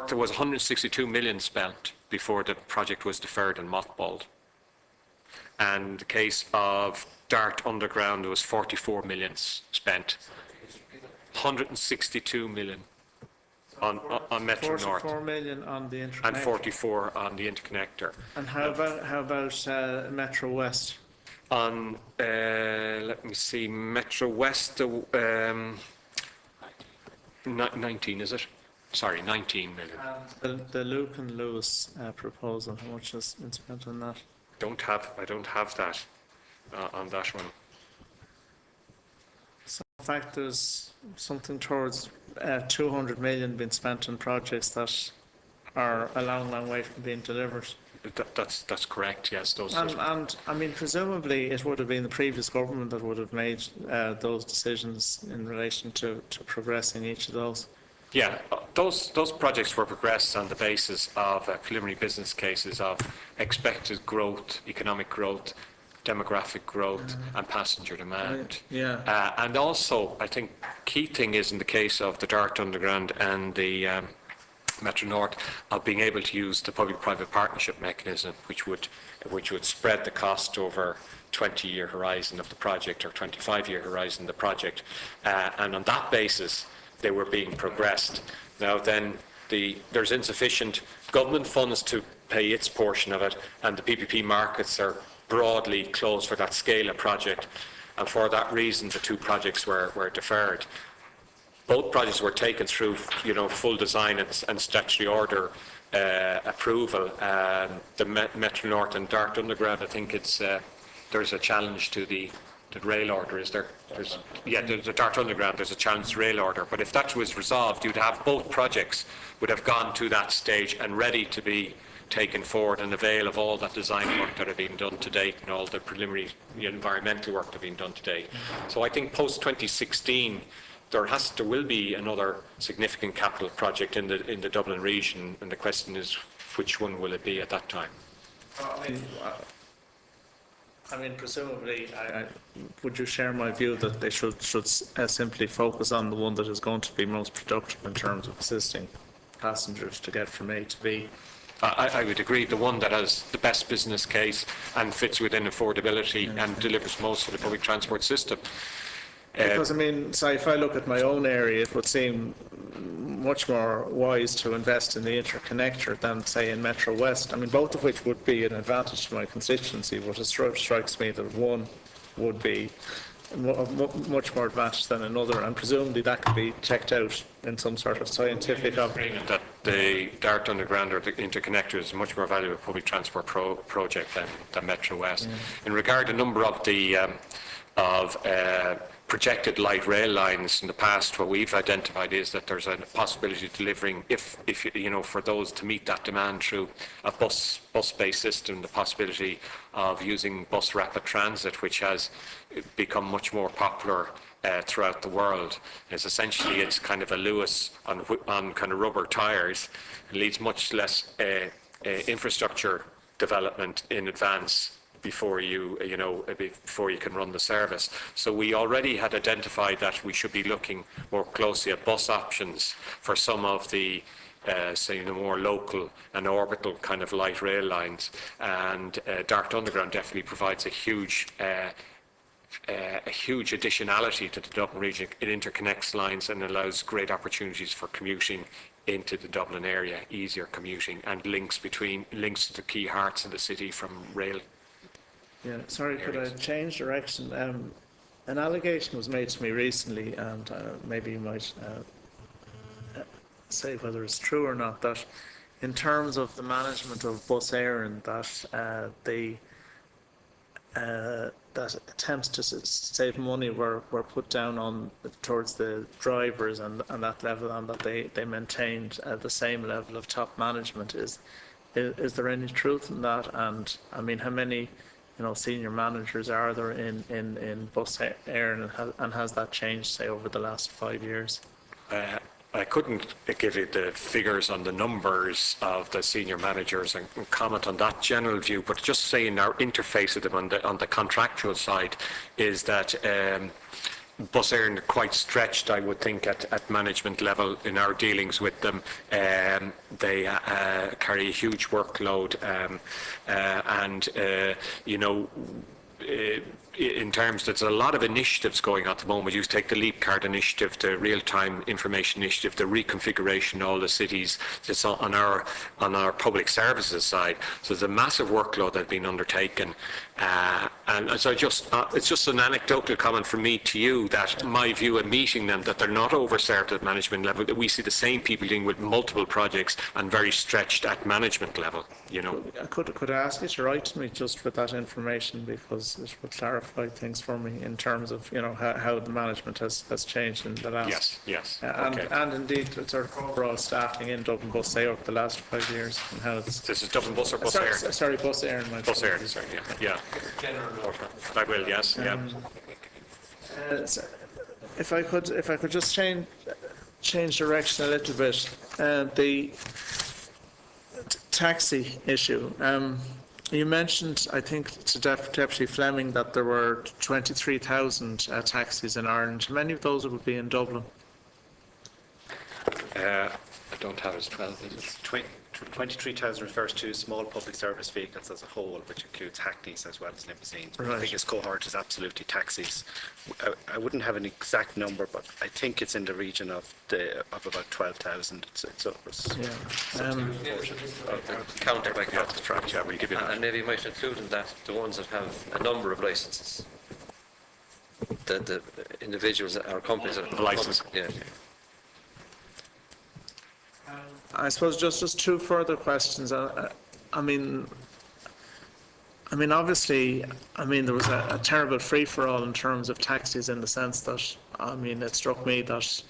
there was 162 million spent before the project was deferred and mothballed. And in the case of Dart Underground, there was 44 million spent. 162 million on Metro North. 44 million on the interconnector. And 44 on the interconnector. And how about Metro West? On, let me see, Metro West, 19, is it? Sorry, 19 million. And the Luke and Lewis proposal, how much has been spent on that? I don't have that on that one. So in fact, there's something towards 200 million being spent on projects that are a long way from being delivered. That's correct. Yes, and I mean, presumably, it would have been the previous government that would have made those decisions in relation to progressing each of those. Yeah, those projects were progressed on the basis of preliminary business cases of expected growth, economic growth, demographic growth, and passenger demand. Yeah. And also, I think key thing is in the case of the Dart Underground and the Metro North, of being able to use the public-private partnership mechanism, which would spread the cost over 20-year horizon of the project or 25-year horizon of the project, and on that basis they were being progressed. Now then, there's insufficient government funds to pay its portion of it, and the PPP markets are broadly closed for that scale of project, and for that reason the two projects were deferred. Both projects were taken through, full design and statutory order approval. The Metro North and Dart Underground, I think there's a challenge to the rail order, is there? The Dart Underground, there's a challenge to rail order. But if that was resolved, you'd have both projects would have gone to that stage and ready to be taken forward and avail of all that design work that had been done to date and all the preliminary environmental work that had been done to date. So I think post 2016. There will be another significant capital project in the Dublin region, and the question is, which one will it be at that time? I mean, presumably, would you share my view that they should simply focus on the one that is going to be most productive in terms of assisting passengers to get from A to B? I would agree. The one that has the best business case and fits within affordability and delivers most for the public transport system. Because, I mean, so if I look at my own area, it would seem much more wise to invest in the interconnector than, say, in Metro West. I mean, both of which would be an advantage to my constituency, but it strikes me that one would be much more advantage than another, and presumably that could be checked out in some sort of scientific agreement. That the Dart Underground or the interconnector is a much more valuable public transport project than Metro West. Yeah. In regard to a number of the projected light rail lines in the past, what we've identified is that there's a possibility of delivering, if for those to meet that demand through a bus-based system, the possibility of using bus rapid transit, which has become much more popular throughout the world. It's kind of a Lewis on kind of rubber tires. It leads much less infrastructure development in advance before you can run the service. So we already had identified that we should be looking more closely at bus options for some of the more local and orbital kind of light rail lines, and Dart Underground definitely provides a huge additionality to the Dublin region. It interconnects lines and allows great opportunities for commuting into the Dublin area, easier commuting, and links to the key hearts of the city from rail. Yeah, sorry, could I change direction? An allegation was made to me recently, and maybe you might say whether it's true or not, that in terms of the management of Bus Éireann, that attempts to save money were put down towards the drivers and that level, and that they maintained the same level of top management. Is there any truth in that? And I mean, how many senior managers are there in Bus Éireann, and has that changed, say, over the last 5 years? I couldn't give you the figures on the numbers of the senior managers and comment on that general view, but just saying our interface with them on the contractual side is that Bus Éireann are quite stretched, I would think, at management level in our dealings with them. They carry a huge workload, and you know, in terms, there's a lot of initiatives going on at the moment. You take the Leap Card initiative, the real-time information initiative, the reconfiguration of all the cities. It's on our public services side. So there's a massive workload that's been undertaken. And so it's just an anecdotal comment from me to you that my view in meeting them, that they're not overserved at management level, that we see the same people dealing with multiple projects and very stretched at management level, you know. Could I ask you to write to me just with that information, because it would clarify things for me in terms of, you know, how the management has changed in the last... Yes. And, Okay. and indeed, sort of overall staffing in Dublin Bus Éireann over the last 5 years, and how it's... This is Dublin Bus or Bus Éireann? Sorry, Bus Éireann. Bus Éireann, sorry, yeah. I will, yes, yeah. So if I could just change direction a little bit, the taxi issue. You mentioned, I think, to Deputy Fleming that there were 23,000 taxis in Ireland. How many of those would be in Dublin? I don't have it as 12, is it? 23,000 refers to small public service vehicles as a whole, which includes hackneys as well as limousines. Right. The biggest cohort is absolutely taxis. I wouldn't have an exact number, but I think it's in the region of about 12,000. It's over. Counter like that, the track, yeah, we'll give you that. And maybe you might include in that the ones that have a number of licenses. The individuals or companies that have Licence. Yeah. I suppose just two further questions. I mean, obviously, there was a terrible free-for-all in terms of taxis, in the sense that, it struck me that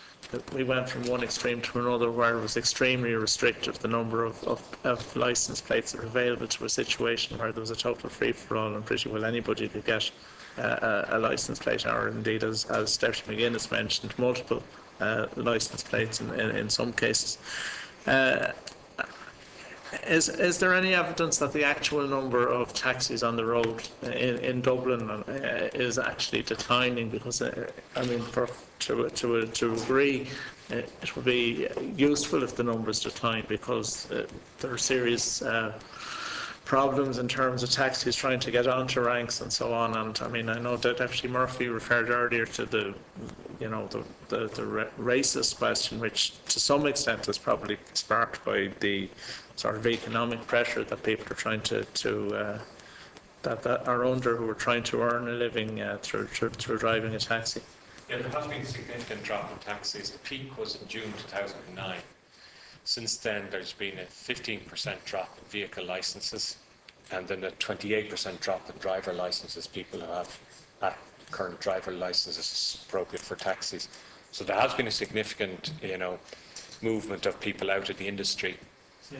we went from one extreme to another, where it was extremely restrictive, the number of licence plates that were available, to a situation where there was a total free-for-all, and pretty well anybody could get a licence plate, or indeed, as Deputy McGuinness mentioned, multiple licence plates in some cases. Is there any evidence that the actual number of taxis on the road in Dublin is actually declining? Because to a degree, it would be useful if the numbers decline, because there are serious problems in terms of taxis trying to get onto ranks and so on. And I know that Deputy Murphy referred earlier to the racist question, which to some extent is probably sparked by the sort of economic pressure that people are trying that are under, who are trying to earn a living through driving a taxi. Yeah, there has been a significant drop in taxis. The peak was in June 2009. Since then, there's been a 15% drop in vehicle licences, and then a 28% drop in driver licences. People who have current driver licences appropriate for taxis. So there has been a significant, movement of people out of the industry. Yeah.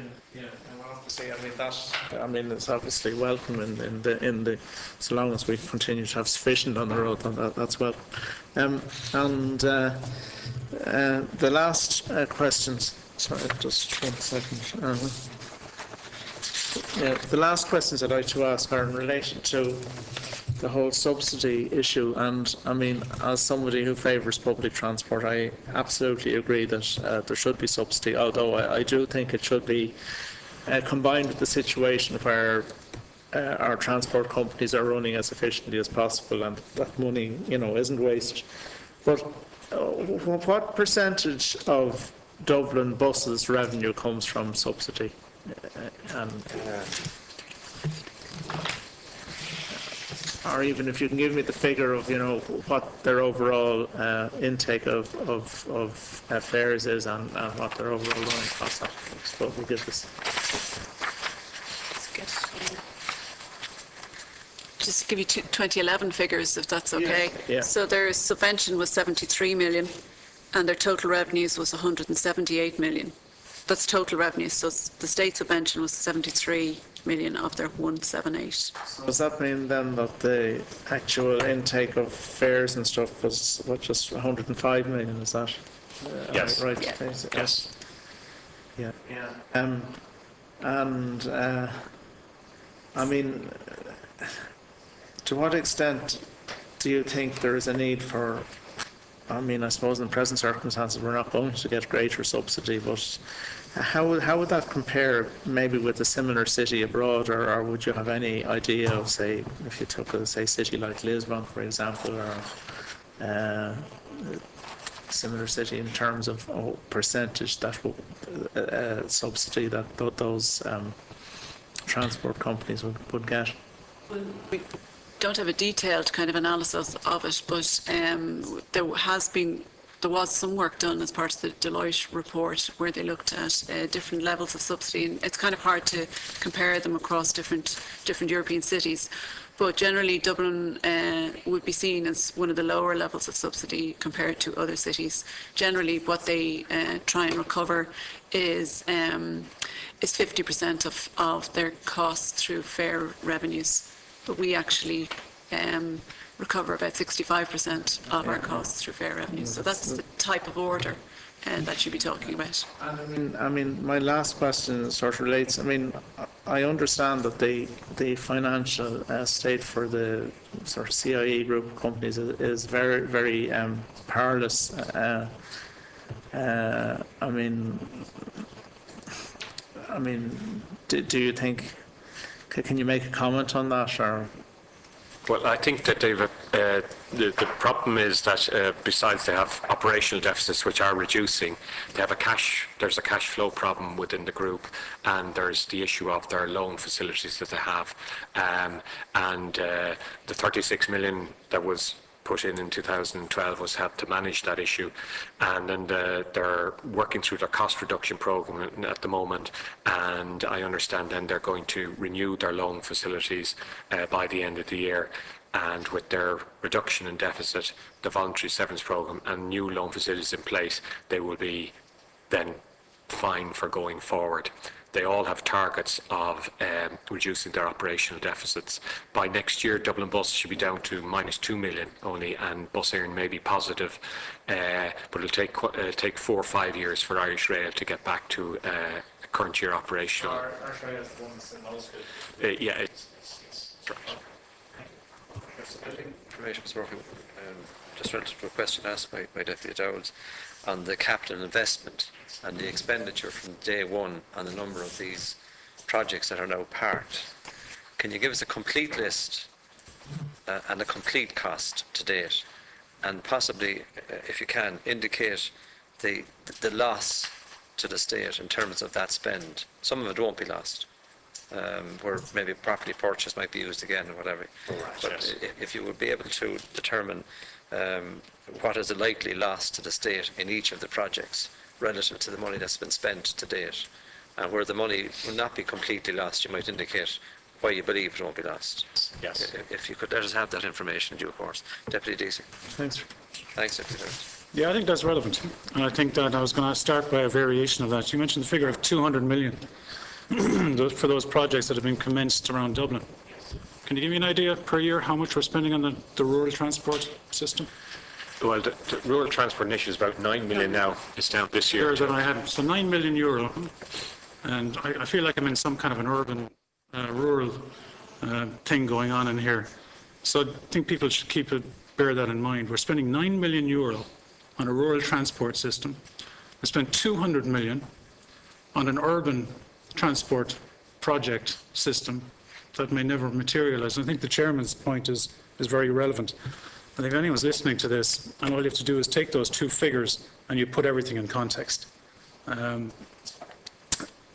Obviously, it's obviously welcome in the so long as we continue to have sufficient on the road, that's welcome. The last questions. Sorry, just 1 second. The last questions I'd like to ask are in relation to the whole subsidy issue. And as somebody who favours public transport, I absolutely agree that there should be subsidy, although I do think it should be combined with the situation where our transport companies are running as efficiently as possible, and that money, isn't wasted. But what percentage of Dublin buses revenue comes from subsidy? Or even if you can give me the figure of what their overall intake of fares is, and what their overall running costs are. So we give this. Just give you 2011 figures, if that's okay. Yeah. So their subvention was 73 million, and their total revenues was 178 million. That's total revenues. So the state subvention was 73 million of their 178. So does that mean then that the actual intake of fares and stuff was just 105 million? Is that Yes. right? Yeah. Yes. Yeah. To what extent do you think there is a need for I mean, I suppose in present circumstances we're not going to get greater subsidy, but how would that compare maybe with a similar city abroad, or would you have any idea of, say, if you took a, say, city like Lisbon, for example, or similar city in terms of percentage that subsidy that those transport companies would get? We don't have a detailed kind of analysis of it, but there was some work done as part of the Deloitte report where they looked at different levels of subsidy, and it's kind of hard to compare them across different European cities. But generally, Dublin would be seen as one of the lower levels of subsidy compared to other cities. Generally, what they try and recover is 50% of their costs through fare revenues. But we actually recover about 65% of our costs through fare revenues. So that's the type of order that you'd be talking about. And I mean, my last question sort of relates. I mean, I understand that the financial state for the sort of CIE group of companies is very, very perilous. I mean, do you think? Can you make a comment on that, or? Well, I think that the problem is that besides they have operational deficits which are reducing, they have there's a cash flow problem within the group, and there's the issue of their loan facilities that they have, the 36 million that was put in 2012 was helped to manage that issue, and then they're working through their cost reduction program at the moment, and I understand then they're going to renew their loan facilities by the end of the year, and with their reduction in deficit, the voluntary severance program and new loan facilities in place, they will be then fine for going forward. They all have targets of reducing their operational deficits. By next year, Dublin Bus should be down to -2 million only, and Bus Éireann may be positive, but it'll take 4 or 5 years for Irish Rail to get back to a current year operational. Irish Rail is the one that's the most good. Yeah, it's Right, Mr. Murphy, just relative to a question asked by Deputy Dowles on the capital investment and the expenditure from day one on a number of these projects that are now parked. Can you give us a complete list and a complete cost to date, and possibly, if you can, indicate the loss to the state in terms of that spend? Some of it won't be lost, where maybe property purchase might be used again or whatever. But if you would be able to determine what is the likely loss to the state in each of the projects relative to the money that's been spent to date, and where the money will not be completely lost, you might indicate why you believe it won't be lost. Yes. If you could let us have that information in due course. Deputy Deasy. Thanks. Thanks, Deputy Dowles. Yeah, I think that's relevant. And I think that I was going to start by a variation of that. You mentioned the figure of 200 million for those projects that have been commenced around Dublin. Can you give me an idea per year how much we're spending on the rural transport system? Well, the rural transport initiative is about 9 million now. It's down this year. That I had. So 9 million euro. And I feel like I'm in some kind of an urban, rural thing going on in here. So I think people should bear that in mind. We're spending 9 million euro on a rural transport system. We spent 200 million on an urban transport project system that may never materialise. I think the chairman's point is very relevant. I think if anyone's listening to this, and all you have to do is take those two figures and you put everything in context. I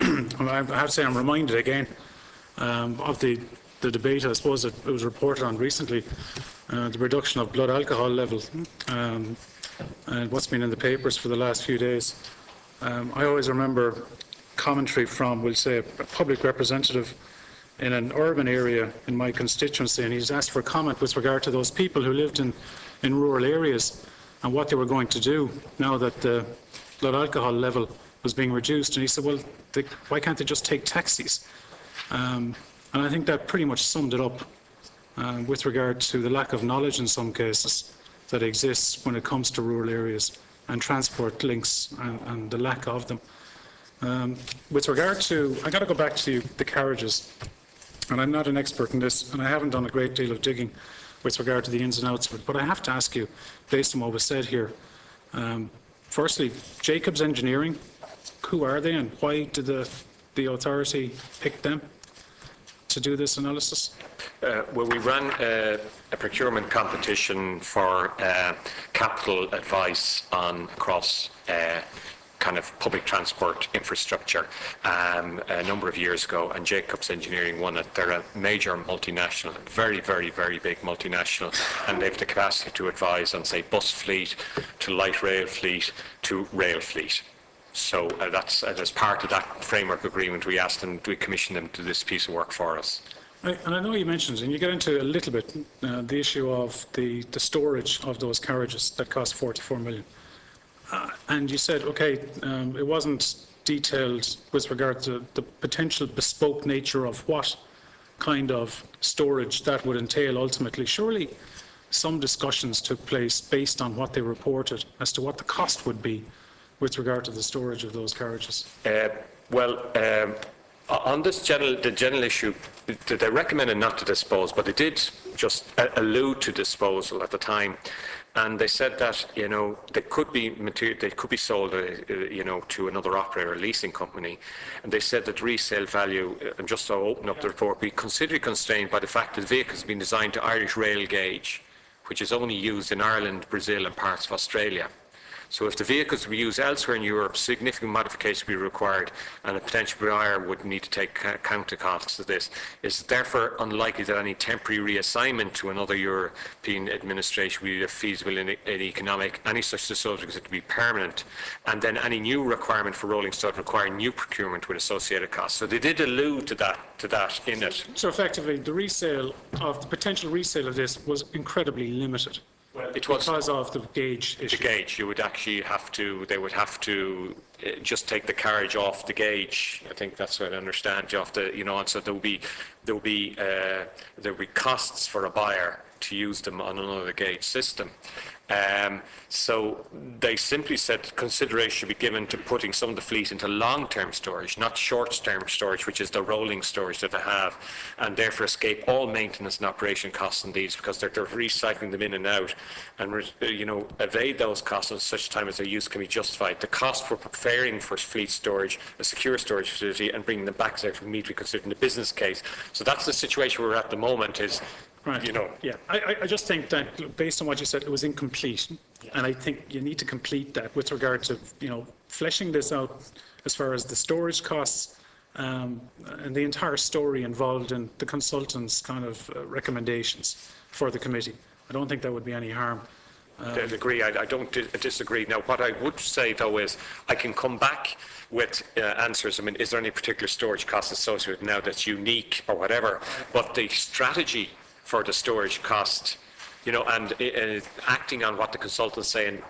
have to say I'm reminded again of the debate, I suppose it was reported on recently, the reduction of blood alcohol levels, and what's been in the papers for the last few days. I always remember commentary from, we'll say, a public representative in an urban area in my constituency, and he's asked for comment with regard to those people who lived in rural areas and what they were going to do now that the blood alcohol level was being reduced. And he said, well, why can't they just take taxis? And I think that pretty much summed it up with regard to the lack of knowledge in some cases that exists when it comes to rural areas and transport links and the lack of them. With regard to, I got to go back to the carriages, and I'm not an expert in this, and I haven't done a great deal of digging with regard to the ins and outs of it. But I have to ask you, based on what was said here, firstly, Jacobs Engineering, who are they and why did the authority pick them to do this analysis? Well, we ran a procurement competition for capital advice on across kind of public transport infrastructure a number of years ago, and Jacobs Engineering won it. They're a major multinational, very, very, very big multinational, and they have the capacity to advise on, say, bus fleet, to light rail fleet, to rail fleet. So that's as part of that framework agreement, we commissioned them to do this piece of work for us. And I know you mentioned, and you get into a little bit, the issue of the storage of those carriages that cost 44 million. And you said, okay, it wasn't detailed with regard to the potential bespoke nature of what kind of storage that would entail ultimately. Surely some discussions took place based on what they reported as to what the cost would be with regard to the storage of those carriages. On this the general issue, they recommended not to dispose, but they did just allude to disposal at the time, and they said that they could be sold, to another operator, a leasing company, and they said that resale value, and just to open up the report, be considerably constrained by the fact that the vehicle has been designed to Irish rail gauge, which is only used in Ireland, Brazil, and parts of Australia. So if the vehicles were used elsewhere in Europe, significant modifications would be required, and a potential buyer would need to take account of costs of this. It's therefore unlikely that any temporary reassignment to another European administration would be feasible and economic. Any such disposal is to be permanent, and then any new requirement for rolling stock require new procurement with associated costs. So they did allude to that in it. So effectively, the potential resale of this was incredibly limited. It was because of the gauge issue. The gauge, they would have to just take the carriage off the gauge. I think that's what I understand. So there will be costs for a buyer to use them on another gauge system. So they simply said consideration should be given to putting some of the fleet into long-term storage, not short-term storage, which is the rolling storage that they have, and therefore escape all maintenance and operation costs on these, because they're recycling them in and out, and evade those costs at such time as their use can be justified. The cost for preparing for fleet storage, a secure storage facility, and bringing them back is immediately considered in the business case. So that's the situation we're at the moment. Right. Yeah. I just think that based on what you said, it was incomplete, and I think you need to complete that with regard to fleshing this out as far as the storage costs and the entire story involved in the consultants' kind of recommendations for the committee. I don't think there would be any harm. I agree. I don't disagree. Now, what I would say though is I can come back with answers. I mean, is there any particular storage cost associated now that's unique or whatever? But the strategy for the storage cost, and acting on what the consultants saying,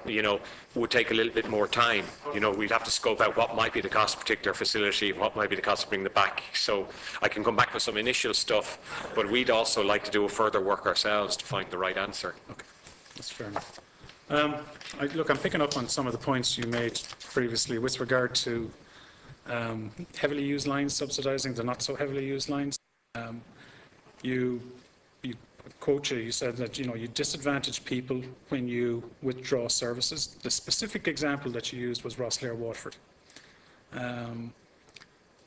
would take a little bit more time. We'd have to scope out what might be the cost of a particular facility, what might be the cost of bringing them back. So I can come back with some initial stuff, but we'd also like to do a further work ourselves to find the right answer. Okay, that's fair enough. Look, I'm picking up on some of the points you made previously with regard to heavily used lines subsidising the not so heavily used lines. You said that you disadvantage people when you withdraw services. The specific example that you used was Rosslare Waterford.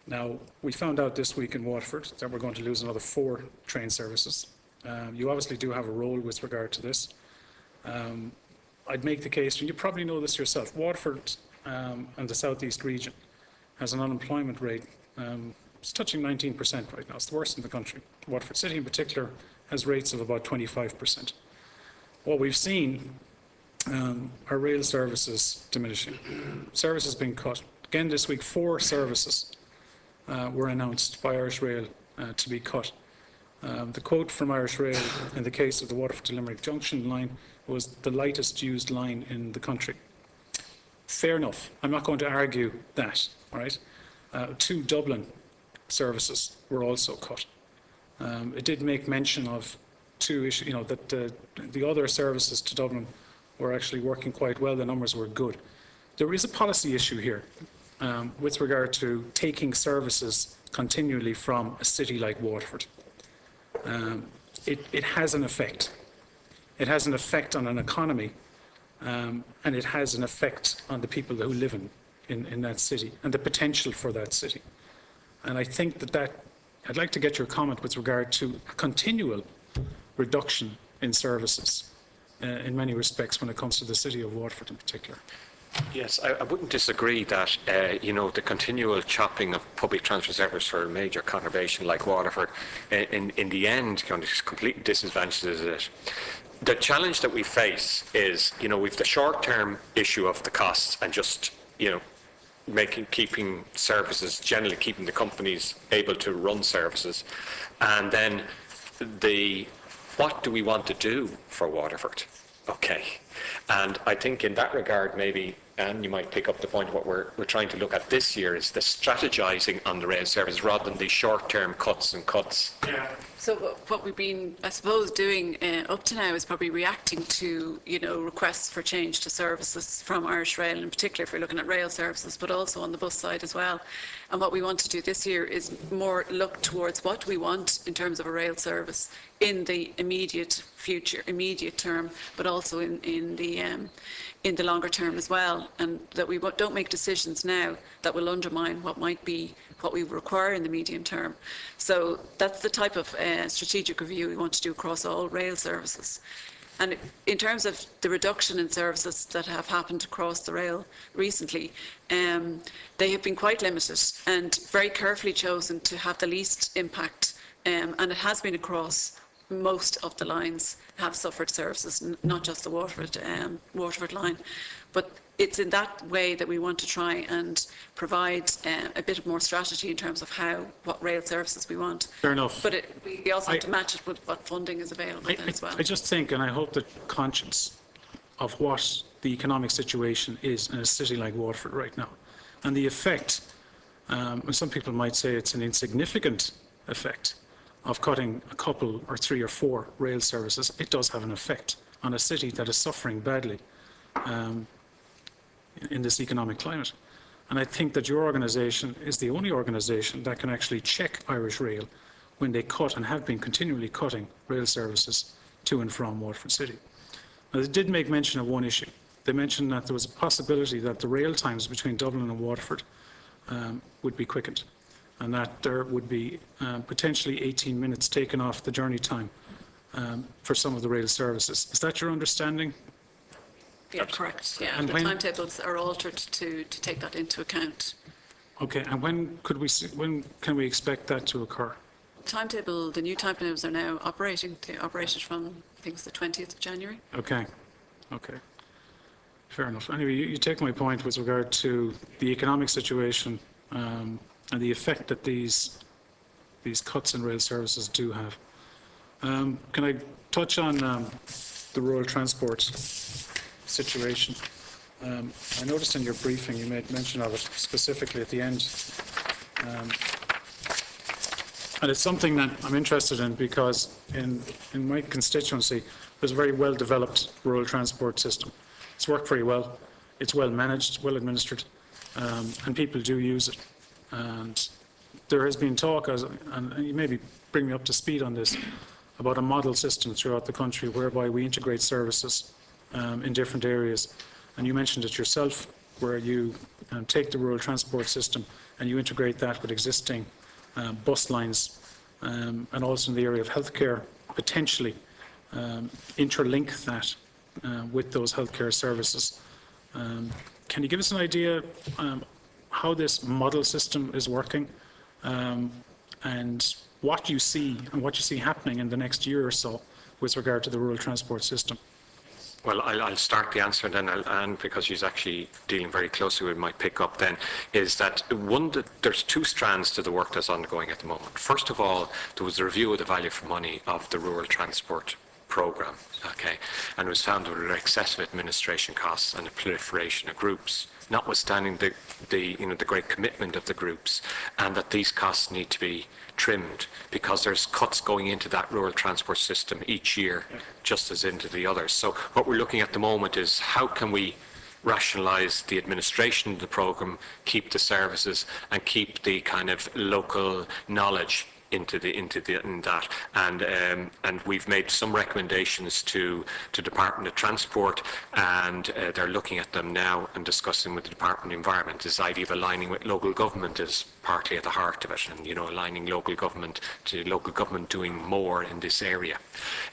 Now, we found out this week in Waterford that we're going to lose another 4 train services. You obviously do have a role with regard to this. I'd make the case, and you probably know this yourself, Waterford and the southeast region has an unemployment rate, it's touching 19% right now. It's the worst in the country. Waterford City in particular has rates of about 25%. What we've seen are rail services diminishing. Services being cut. Again this week, 4 services were announced by Irish Rail to be cut. The quote from Irish Rail in the case of the Waterford to Limerick Junction line was the lightest used line in the country. Fair enough. I'm not going to argue that. All right. 2 Dublin services were also cut. It did make mention of 2 issues, that the other services to Dublin were actually working quite well. The numbers were good. There is a policy issue here with regard to taking services continually from a city like Waterford. It has an effect. it has an effect on an economy, and it has an effect on the people who live in that city and the potential for that city. And I think that I'd like to get your comment with regard to a continual reduction in services in many respects when it comes to the city of Waterford in particular. Yes, I wouldn't disagree that, the continual chopping of public transport service for a major conurbation like Waterford, in the end, completely disadvantages it. The challenge that we face is, we've the short-term issue of the costs and just, keeping services, generally keeping the companies able to run services. And then what do we want to do for Waterford? Okay. And I think in that regard, maybe, and you might pick up the point, what we're trying to look at this year is the strategizing on the rail service rather than the short-term cuts. Yeah. So what we've been, I suppose, doing up to now is probably reacting to, requests for change to services from Irish Rail, in particular if we're looking at rail services, but also on the bus side as well. And what we want to do this year is more look towards what we want in terms of a rail service in the immediate future, immediate term, but also in the longer term as well, and that we don't make decisions now that will undermine what might be what we require in the medium term. So that's the type of strategic review we want to do across all rail services. And in terms of the reduction in services that have happened across the rail recently, they have been quite limited and very carefully chosen to have the least impact, and it has been across most of the lines have suffered services, not just the Waterford line. But it's in that way that we want to try and provide a bit more strategy in terms of what rail services we want. Fair enough. But we also have to match it with what funding is available then as well. I just think, and I hope that conscious of what the economic situation is in a city like Waterford right now, and the effect, and some people might say it's an insignificant effect, of cutting a couple or 3 or 4 rail services, it does have an effect on a city that is suffering badly in this economic climate. And I think that your organisation is the only organisation that can actually check Irish Rail when they cut and have been continually cutting rail services to and from Waterford City. Now, they did make mention of one issue. They mentioned that there was a possibility that the rail times between Dublin and Waterford would be quickened, and that there would be potentially 18 minutes taken off the journey time for some of the rail services. Is that your understanding? Yeah, correct. Yeah, And the when- timetables are altered to take that into account. Okay, and when can we expect that to occur? The new timetables are now operating. They operated from, I think it's the 20th of January. Okay, fair enough. Anyway, you take my point with regard to the economic situation and the effect that these cuts in rail services do have. Can I touch on the rural transport situation? I noticed in your briefing you made mention of it specifically at the end. And it's something that I'm interested in because in my constituency there's a very well developed rural transport system. It's worked very well, it's well managed, well administered, and people do use it. And there has been talk, and you maybe bring me up to speed on this, about a model system throughout the country whereby we integrate services in different areas. And you mentioned it yourself, where you take the rural transport system and you integrate that with existing bus lines, and also in the area of healthcare, potentially interlink that with those healthcare services. Can you give us an idea how this model system is working, and what you see happening in the next year or so with regard to the rural transport system? Well, I'll start the answer, and then Anne, because she's actually dealing very closely with, might pick up then, is that there's 2 strands to the work that's ongoing at the moment. First of all, there was a review of the value for money of the rural transport programme, okay, and it was found there were excessive administration costs and a proliferation of groups, notwithstanding the great commitment of the groups, and that these costs need to be trimmed because there's cuts going into that rural transport system each year, just as into the others. So what we're looking at the moment is how can we rationalise the administration of the programme, keep the services and keep the kind of local knowledge in that, and we've made some recommendations to Department of Transport, and they're looking at them now and discussing with the Department of Environment. This idea of aligning with local government is partly at the heart of it, and aligning local government to local government doing more in this area.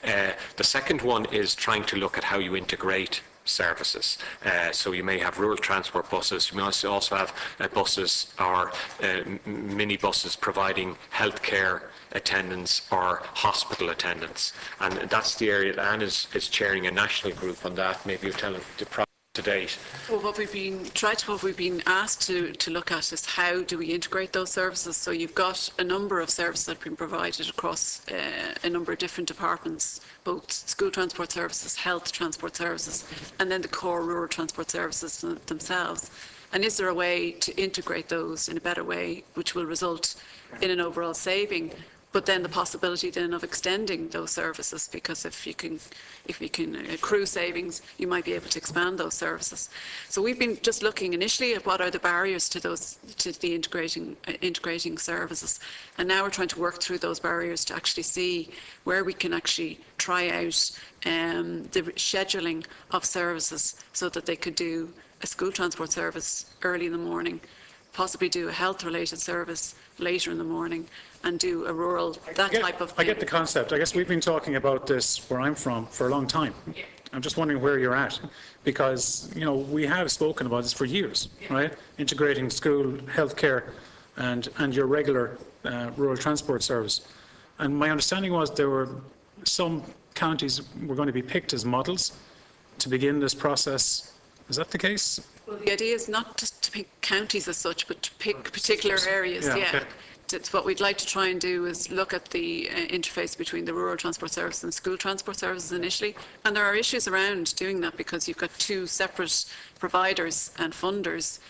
The second one is trying to look at how you integrate services. So you may have rural transport buses. You may also have buses or minibuses providing healthcare attendance or hospital attendance. And that's the area that Anne is chairing a national group on that. Maybe you're telling the to date. Well, what we've been asked to look at is how do we integrate those services. So you've got a number of services that have been provided across a number of different departments, both school transport services, health transport services, and then the core rural transport services themselves. And is there a way to integrate those in a better way, which will result in an overall saving? But then the possibility then of extending those services, because if you can accrue savings, you might be able to expand those services. So we've been just looking initially at what are the barriers to the integrating services, and now we're trying to work through those barriers to actually see where we can actually try out the scheduling of services so that they could do a school transport service early in the morning, possibly do a health-related service later in the morning, and do a rural, type of thing. I get the concept. I guess we've been talking about this where I'm from for a long time. I'm just wondering where you're at, because we have spoken about this for years, right? Integrating school, healthcare, and your regular rural transport service. And my understanding was there were some counties were going to be picked as models to begin this process. Is that the case? Well, the idea is not just to pick counties as such, but to pick particular areas. Yeah. Okay. What we'd like to try and do is look at the interface between the rural transport services and school transport services initially. And there are issues around doing that because you've got two separate providers and funders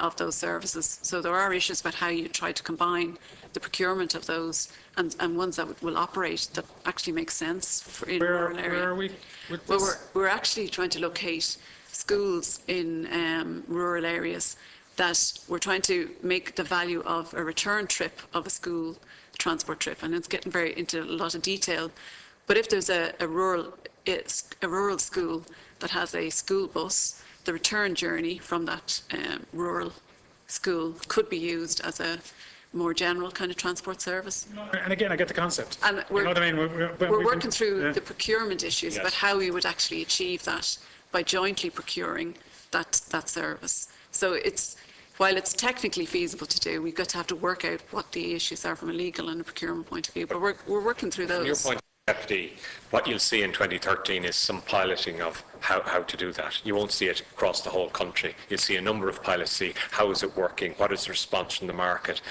of those services. So there are issues about how you try to combine the procurement of those and ones that will operate that actually make sense in rural area. Where are we with this? Well, we're actually trying to locate schools in rural areas that we're trying to make the value of a return trip of a school transport trip, and it's getting very into a lot of detail. But if there's a rural school that has a school bus, the return journey from that rural school could be used as a more general kind of transport service. And again, I get the concept. And we're, you know what I mean? we're working through the procurement issues about how we would actually achieve that by jointly procuring that service. So while it's technically feasible to do, we've got to have to work out what the issues are from a legal and a procurement point of view. But we're working through those. From your point, Deputy, what you'll see in 2013 is some piloting of how to do that. You won't see it across the whole country. You'll see a number of pilots, see how is it working, what is the response from the market,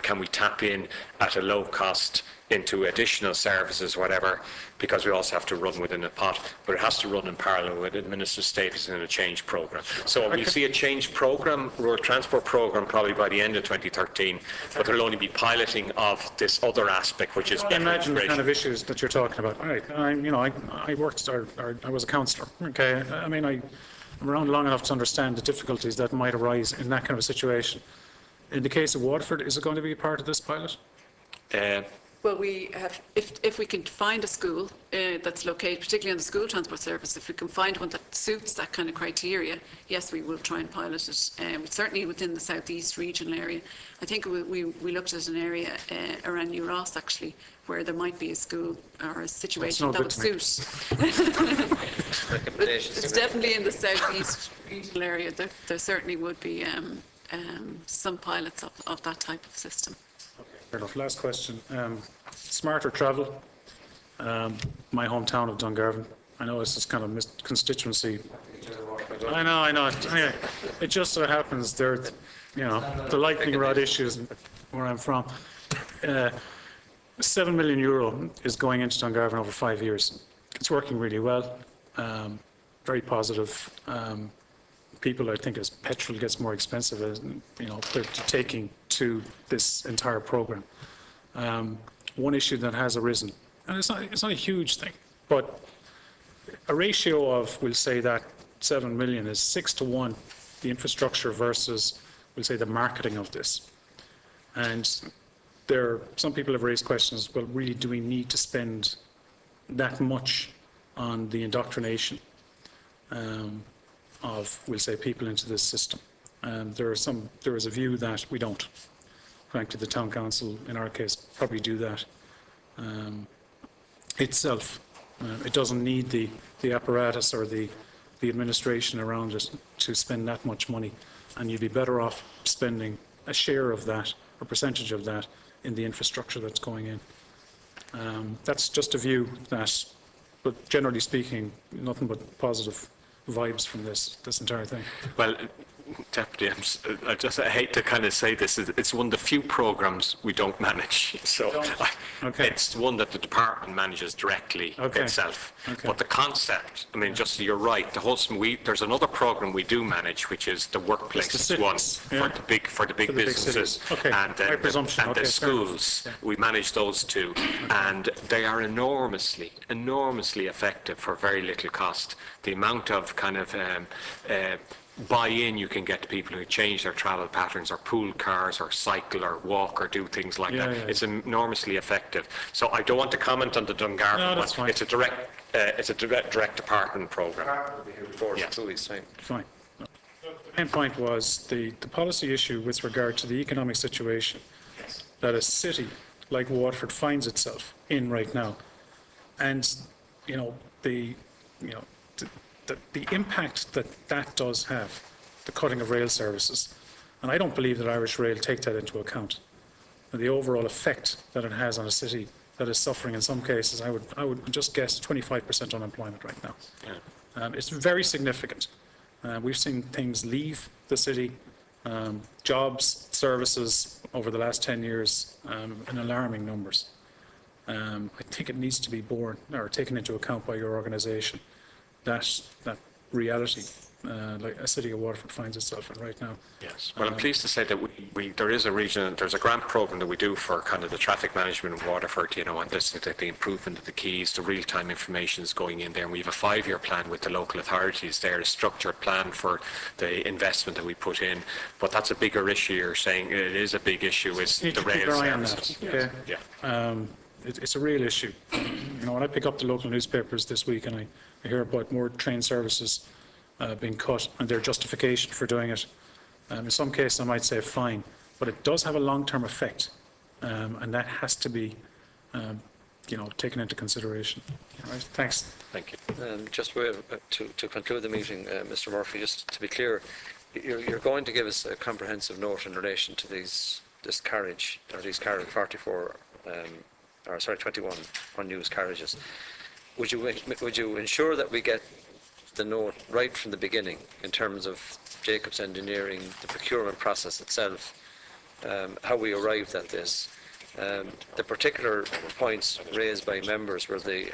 can we tap in at a low cost into additional services, whatever, because we also have to run within a pot, but it has to run in parallel with administrative status in a change programme. So we'll see a change programme, rural transport programme, probably by the end of 2013, but there'll only be piloting of this other aspect, which is better Imagine the integration. kind of issues that you're talking about. All right, I worked, or I was a councillor. Okay, I mean, I'm around long enough to understand the difficulties that might arise in that kind of a situation. In the case of Waterford, is it going to be part of this pilot? Well, we have, if we can find a school that's located, particularly on the school transport service, if we can find one that suits that kind of criteria, yes, we will try and pilot it. Certainly within the southeast regional area. I think we looked at an area around New Ross, actually, where there might be a school or a situation that would suit. It's definitely in the southeast regional area. There certainly would be some pilots of that type of system. Fair enough. Last question. Smarter travel. My hometown of Dungarvan. I know this is kind of constituency. I know. Anyway, it just so happens there, the lightning rod issues where I'm from. 7 million euro is going into Dungarvan over 5 years. It's working really well. Very positive. People, I think, as petrol gets more expensive, they're taking to this entire program. One issue that has arisen, and it's not a huge thing, but a ratio of, we'll say that 7 million is 6 to 1, the infrastructure versus, we'll say, the marketing of this. And some people have raised questions, well, really, do we need to spend that much on the indoctrination of, we'll say, people into this system? There is a view that we don't. Frankly, the town council, in our case, probably do that itself. It doesn't need the apparatus or the administration around it to spend that much money, and you'd be better off spending a share of that, or percentage of that, in the infrastructure that's going in. That's just a view that, but generally speaking, nothing but positive vibes from this entire thing. Well, Deputy, I hate to kind of say this, it's one of the few programs we don't manage. So Okay. it's one that the department manages directly itself. Okay. But the concept, I mean, just you're right, the whole, there's another program we do manage, which is the workplace one yeah. for the big businesses okay. and the schools. Yeah. We manage those two, and they are enormously effective for very little cost. The amount of kind of buy-in you can get to people who change their travel patterns, or pool cars, or cycle, or walk, or do things like that. It's enormously effective. So I don't want to comment on the Dungarvan one. Fine. It's a direct department program. For 2 weeks' time. Fine. No. The main point was the policy issue with regard to the economic situation that a city like Waterford finds itself in right now, and the impact that does have, the cutting of rail services, and I don't believe that Irish Rail take that into account. And the overall effect that it has on a city that is suffering in some cases, I would just guess 25% unemployment right now. Yeah. It's very significant. We've seen things leave the city, jobs, services over the last 10 years in alarming numbers. I think it needs to be borne or taken into account by your organisation. That reality, like a city of Waterford finds itself in right now. Yes. Well, I'm pleased to say that there's a grant program that we do for kind of the traffic management of Waterford, and the improvement of the quays, the real-time information is going in there, and we have a 5-year plan with the local authorities there, a structured plan for the investment that we put in. But that's a bigger issue. You're saying it is a big issue, is the rail services. Okay. Yeah. It's a real issue. When I pick up the local newspapers this week and I hear about more train services being cut and their justification for doing it, in some cases I might say fine, but it does have a long-term effect, and that has to be taken into consideration. All right, thanks. Thank you. Just to conclude the meeting, Mr. Murphy, just to be clear, you're going to give us a comprehensive note in relation to these carriage 21 unused carriages. Would you ensure that we get the note right from the beginning in terms of Jacobs Engineering, the procurement process itself, how we arrived at this? The particular points raised by members were the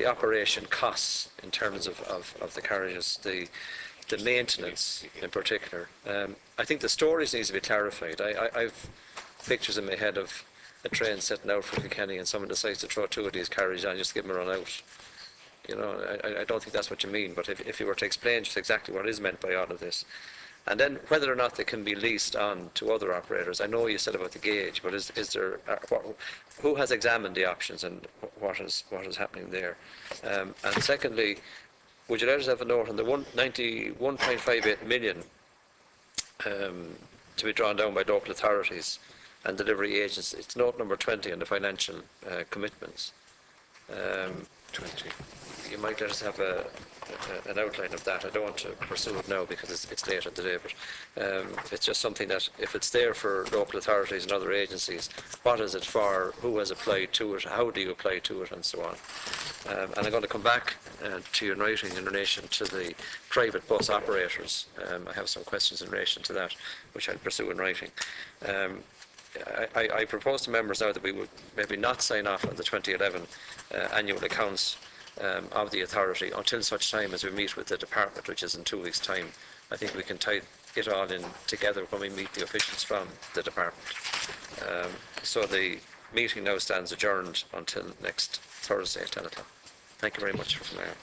operation costs in terms of the carriages, the maintenance in particular. I think the stories need to be clarified. I've pictures in my head of a train setting out from Kilkenny and someone decides to throw 2 of these carriages on just to give them a run out. I don't think that's what you mean, but if you were to explain just exactly what is meant by all of this, and then whether or not they can be leased on to other operators. I know you said about the gauge, but is there who has examined the options and what is happening there? And secondly, would you let us have a note on the 91.58 million to be drawn down by local authorities and delivery agents? It's note number 20 on the financial commitments. 20. You might let us have an outline of that. I don't want to pursue it now because it's late in the day, but it's just something that if it's there for local authorities and other agencies, what is it for, who has applied to it, how do you apply to it, and so on. And I'm going to come back to you in writing in relation to the private bus operators. I have some questions in relation to that, which I'll pursue in writing. I propose to members now that we would maybe not sign off on the 2011 annual accounts of the authority until such time as we meet with the department, which is in 2 weeks' time. I think we can tie it all in together when we meet the officials from the department. So the meeting now stands adjourned until next Thursday at 10 o'clock. Thank you very much for coming out.